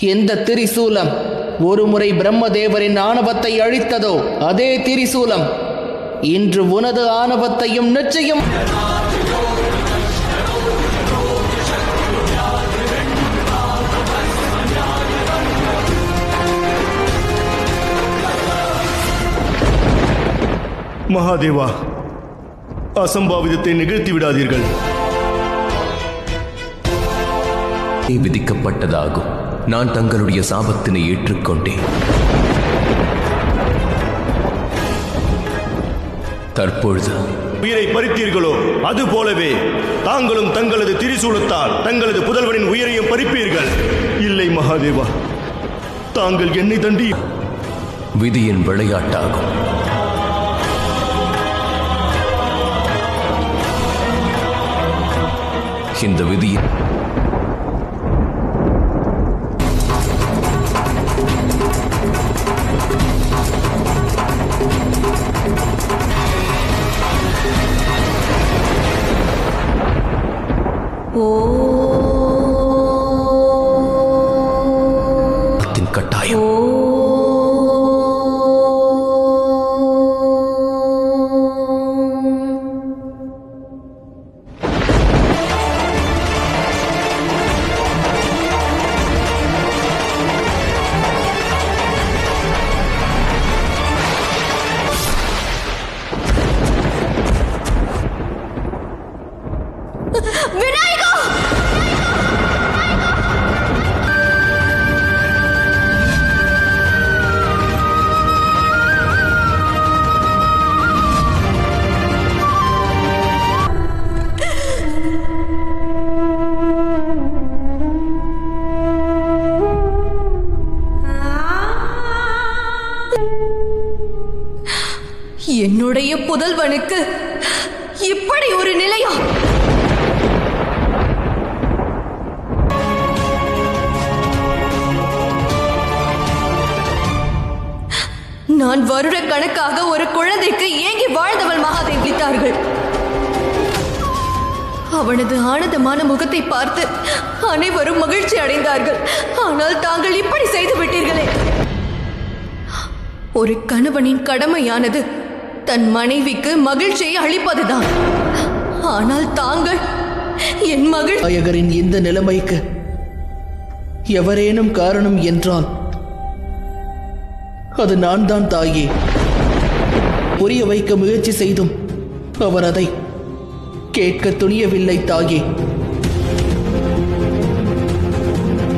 எந்த திரிசூலம் ஒருமுறை பிரம்மதேவரின் ஆணவத்தை அழித்ததோ அதே திரிசூலம் இன்று உனது ஆணவத்தையும் நிச்சயம். மகாதேவா, அசம்பாவிதத்தை நிகழ்த்தி விடாதீர்கள். விதிக்கப்பட்டதாகும். நான் தங்களுடைய சாபத்தினை ஏற்றுக்கொண்டேன். தற்பொழுது உயிரை பறித்தீர்களோ அது போலவே தாங்களும் தங்களது திரிசூலத்தால் தங்களது புதல்வனின் உயிரையும் பறிப்பீர்கள். இல்லை மகாதேவா, தாங்கள் என்னை தண்டி விதியின் விளையாட்டாகும். இந்த விதியை கட்டாயம். என்னுடைய புதல்வனுக்கு இப்படி ஒரு நிலையா? நான் வருட கணக்காக ஒரு குழந்தைக்கு ஏங்கி வாழ்ந்தவள் மகாதேவித்தார்கள். அவனது ஆனந்தமான முகத்தை பார்த்து அனைவரும் மகிழ்ச்சி அடைந்தார்கள். ஆனால் தாங்கள் இப்படி செய்து விட்டீர்களே. ஒரு கணவனின் கடமையானது தன் மனைவிக்கு மகிழ்ச்சியை அளிப்பதுதான். ஆனால் தாங்கள் என் நாயகரின் இந்த நிலைமைக்கு எவரேனும் காரணம் என்றால் அது நான் தான் தாயே. புரிய வைக்க முயற்சி செய்தும் அவர் அதை கேட்க துணியவில்லை தாயே.